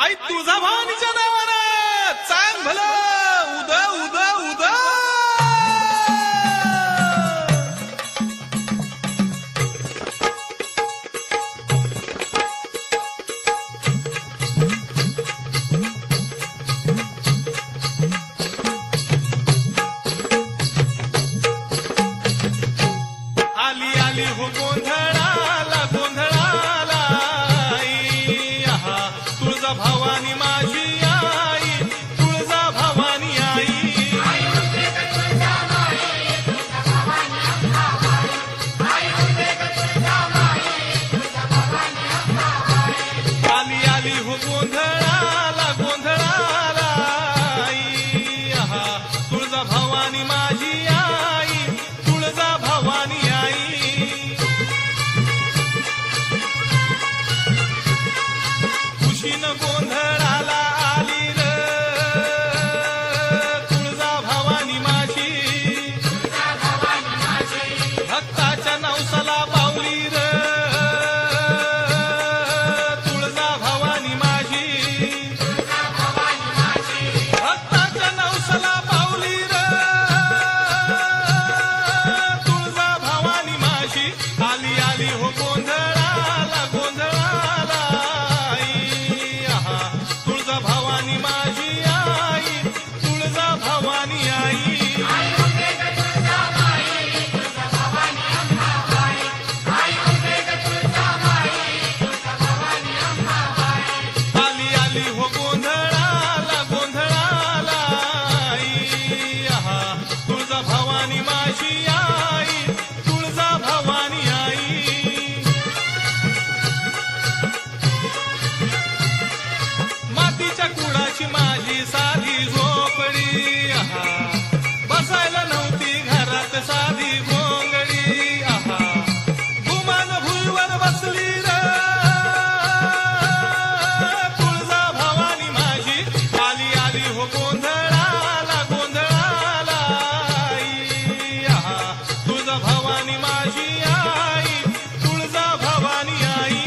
आई तुळजा भवानीच्या नावानं चांग भलं उद उद उद आली आली हो गोंधळाला गोंधळाला आई आहा तुळजा भवानी माझी आई तुळजा भवानी आई आली आली हो गोंधळाला गोंधळाला आई आहा तुळजा भवानी माझी आई तुळजा भवानी आई खुशीनं गोंधळाला आली र तुळजा भवानी माझी भक्ताच्या नवसाला पावली र तुळजा भवानी माझी भक्ताच्या नवसाला पावली र तुळजा भवानी माझी आली आली हो गोंधळाला गोंधळाला आई आहा तुळजा भवानी माझी आई तुळजा भवानी आई आली आली हो गोंधळाला गोंधळाला आई आहा तुळजा भवानी माझी आई तुळजा भवानी आई मातीच्या कुडाची माझी साधी झोपडी आहा बसायला नव्हती घरात साधी गोंगडी आहा गुमान भुईवर बसली र तुळजा भवानी माझी आली आली हो गोंधळाला गोंधळाला आई आहा तुळजा भवानी माझी आई तुळजा भवानी आई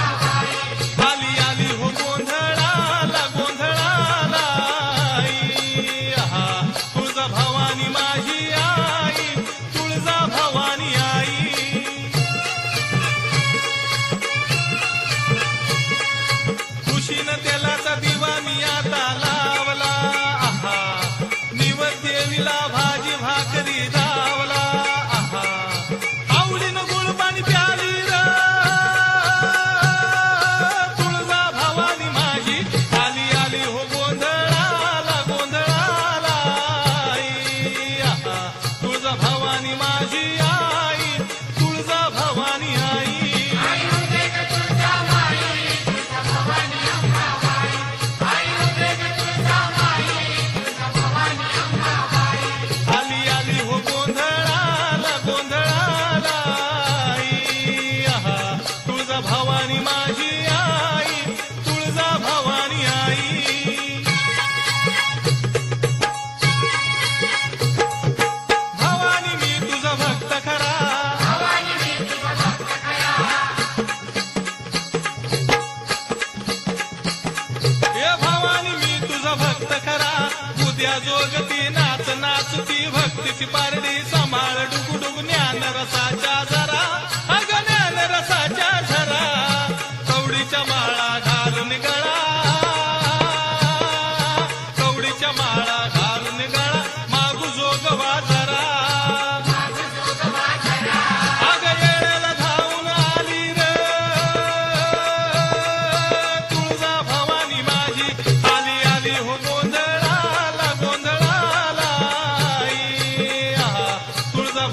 आली आली हो गोंधळाला गोंधळाला आई आहा तुळजा भवानी माझी आई तुळजा भवानी आई खुशीनं तेलाचा दिवा मी आता लावला आहा निवद देवीला भाजी भाकरी धावला आहा आवडीनं गुळपाणी प्याली र तुळजा भवानी माझी आली आली हो गोंधळाला गोंधळाला आई आहा तुळजा भवानी माझी आई तुळजा भवानी आई आली आली हो गोंधळाला गोंधळाला आई आहा तुळजा भवानी माझी आई तुळजा भवानी आई भवानी मी तुझा भक्त खरा हे भवानी मी तुझा भक्त खरा उद्या जोगती नाच नाचती भक्तीची पारडी सांभाळ डुगुडुग ज्ञान रसाच्या झरा अग ज्ञान रसाच्या झरा कवडीच्या माळा घालून गळा कवडीच्या माळा घालून गळा मागू जोगवा जरा अग येळेला धावून आली र तुळजा भवानी माझी आली आली हो गोंधळाला गोंधळाला आई आहा तुळजा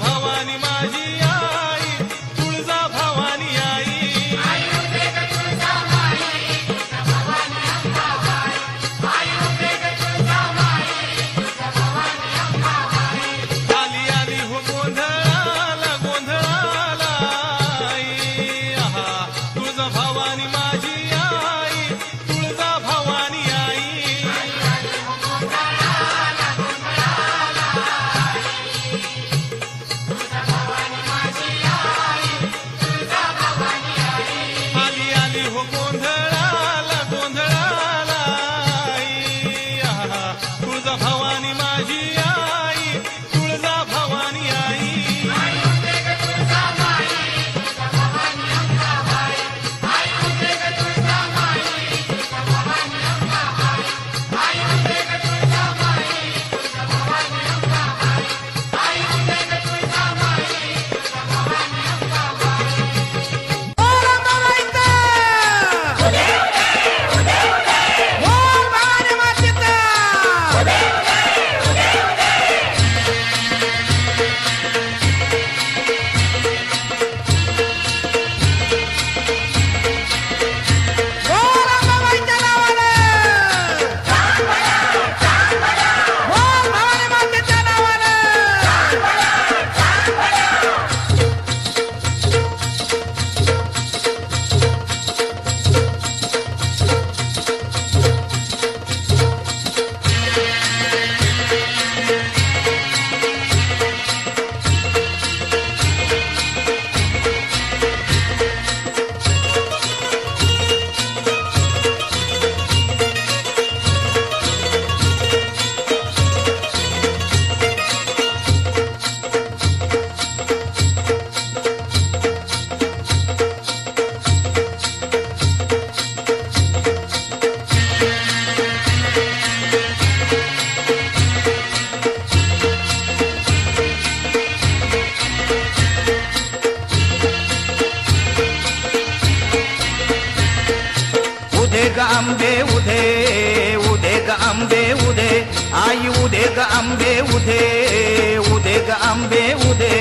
उदे उदे ग आंबे उदे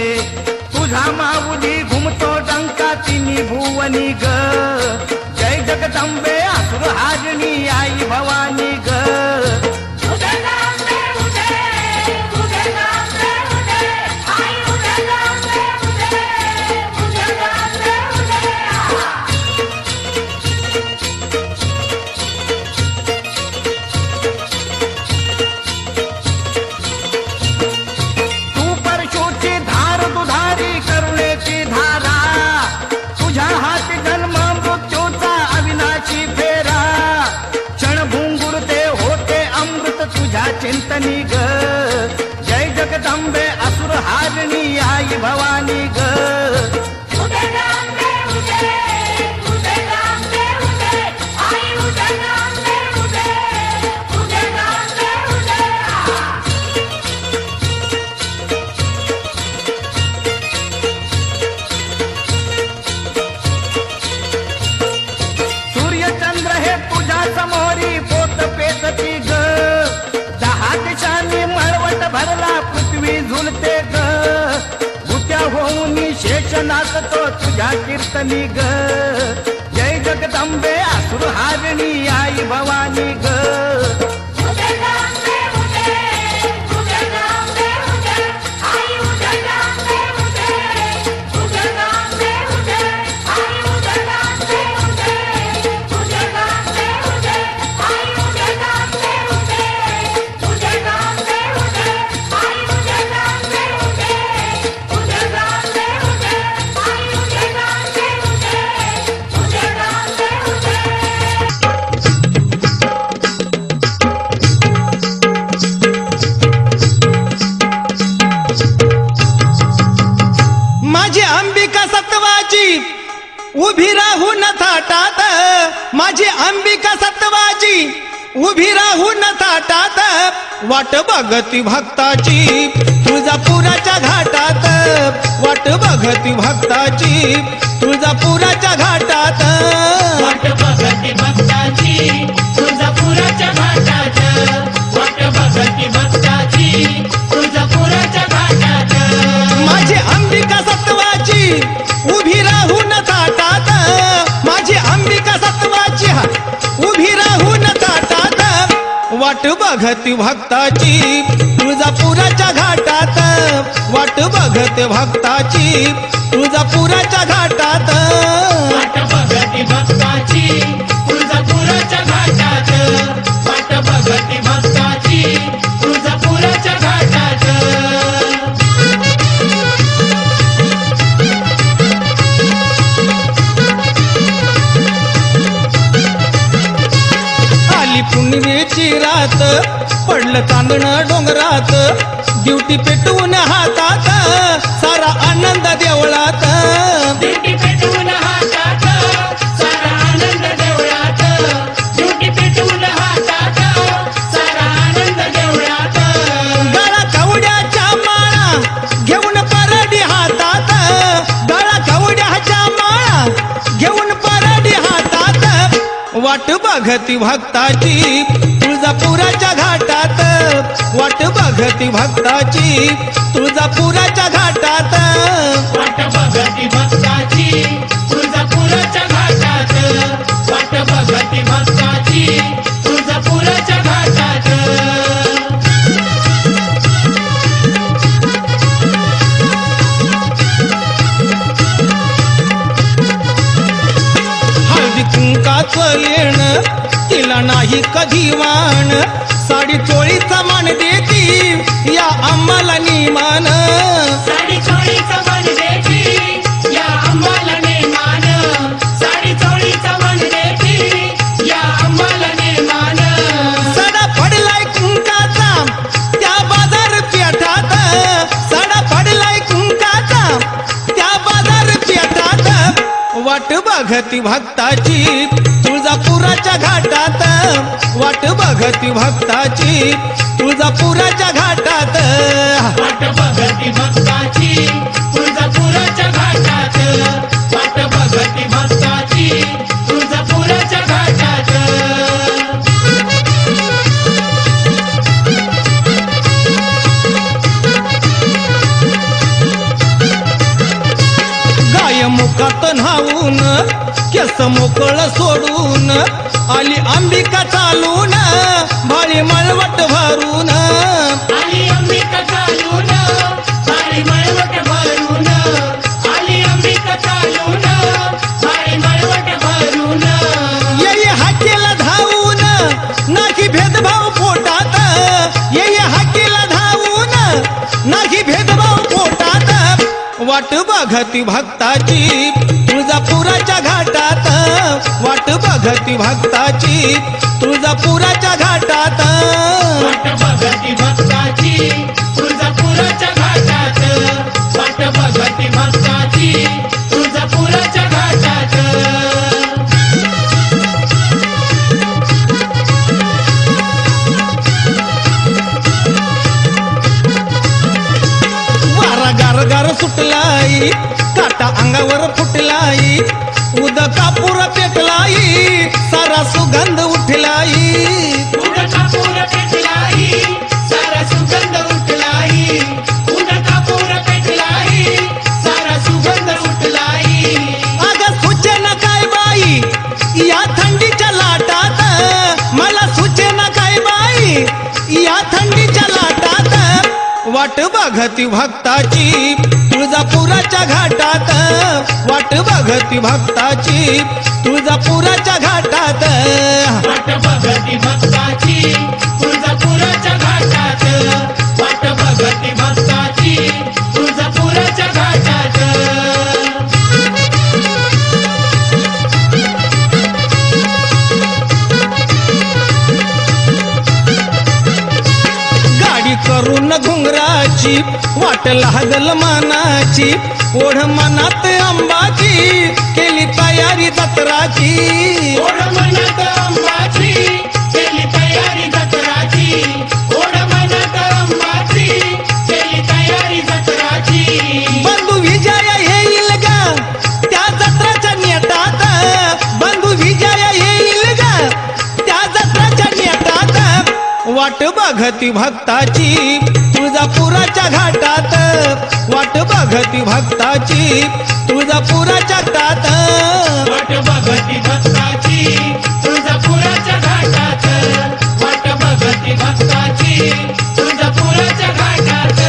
तुझा माऊली घुमतो डंका तिन्ही भुवनी ग जय जगदंबे असुर हाजनी आई भवानी ग चिंतनी ग जय जगदंबे असुर हारणी आई भवानी ग सूर्यचंद्र हे तुझ्या समोरी पोत पेटती ग भरला पृथ्वी झुलते ग भूत्या होऊन शेष नाचतो तुझ्या कीर्तनी ग जय जगदंबे असुर हारणी आई भवानी ग उभी राहून थाटात माझी अंबिका सत्वाची उभी राहून थाटात वाट बघती भक्ताची तुळजापुराच्या घाटात वाट बघती भक्ताची तुळजापुराच्या घाटात वाट बघती भक्ताची तुळजापुराच्या घाटात वाट बघती भक्ताची तुळजापुराच्या घाटात माझी अंबिका सत्वाची उभी राहून थाटात माझी अंबिका सत्वाची उभी राहून थाटात वाट बघती भक्ताची तुळजापुराच्या घाटात वाट बघते भक्ताची तुळजापुराच्या घाटात वाट बघती भक्ताची तुळजापुराच्या घाटात वाट बघती भक्ताची तुळजापुराच्या घाटात पुण्यवेची रात पडलं चांदणं डोंगरात ड्युटी पेटवून हातात सारा आनंद देवळात ड्युटी पेटवून हातात सारा आनंद देवळात ड्युटी पेटवून हातात सारा आनंद देवळात गळा कवड्याच्या माळा घेऊन परडी हातात गळा कवड्याच्या माळा घेऊन परडी हातात वाट बघती भक्ताची तुळजापुराच्या घाटात वाट बघती भक्ताची तुळजापुराच्या घाटात वाट बघती भक्ताची तुळजापुराच्या घाटात वाट बघती भक्ताची तुळजापुराच्या घाटात हळदी कुंकाचं लेणं तिला नाही कधी वाण साडी चोळीचा मान देती या आम्हाला निमान साडी चोळीचा मान देती या आम्हाला नेमान साडी चोळीचा मान देती या आम्हाला नेमान सडा पडलाय कुंकाचा त्या बाजार पेठात सडा पडलाय कुंकाचा त्या बाजार पेठात वाट बघती भक्ताची तुळजापुराच्या घाटात वाट बघती भक्ताची तुळजापुराच्या घाटात वाट बघती भक्ताची तुळजापुराच्या घाटात वाट बघती भक्ताची तुळजापुराच्या घाटात न्हावून केस मोकळ सोडून आली अंबिका चालून भाळी मळवट भरून आली अंबिका चालून भारी मळवट भरून आली अंबिका चालून भारी मळवट भरून ये हाकेला धावून नाही भेदभाव पोटात ये हाकेला धावून नाही भेदभाव पोटात वाट बघती भक्ताची तुळजापुराच्या घाटात वाट बघती भक्ताची तुळजापुराच्या घाटात वाट बघती भक्ताची तुळजापुराच्या घाटात वाट बघती भक्ताची तुळजापुराच्या घाटात वारा गारगार सुटलाई काटा अंगावर फुटलाई उदकापूर पेटलाई सारा सुगंध उठलाई उदकापूर पेटलाई सारा सुगंध उठलाई उदकापूर पेटलाई सारा सुगंध उठलाई अग सूचना काय बाई या थंडीच्या लाटात मला सूचना काय बाई या थंडीच्या लाटात वाट बघती भक्ताची तुळजापुराच्या घाटात वाट बघती भक्ताची तुळजापुराच्या घाटात वाट बघती भक्ताची तुळजापुराच्या घाटात वाट बघती भक्ताची तुळजापुराच्या घाटात गाडी करून घुंगराची वाट लागल मानाची ओढ मनात अंबाची केली तयारी जत्राची ओढ मनात अंबाची केली तयारी जत्राची ओढ मनात अंबाची केली तयारी जत्राची बंधू विजय येईल ग त्या जत्राच्या नेटात बंधू विजय येईल ग त्या जत्राच्या नेटात वाट बघती भक्ताची तुळजापुराच्या घाटात वाट बघती भक्ताची तुळजापुराच्या घाटात वाट बघती भक्ताची तुळजापुराच्या घाटात वाट बघती भक्ताची तुळजापुराच्या घाटात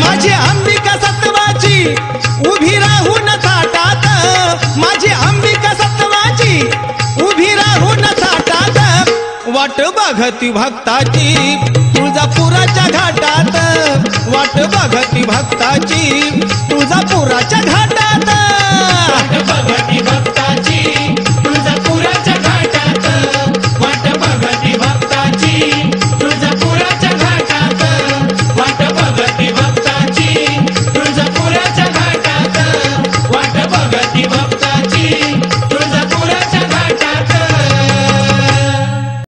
माझी अंबिका सत्वाची उभी राहून थाटात माझी अंबिका सत्वाची उभी राहून थाटात वाट बघती भक्ताची तुळजापुराच्या घाटात वाट बघती भक्ताची तुळजापुराच्या घाटात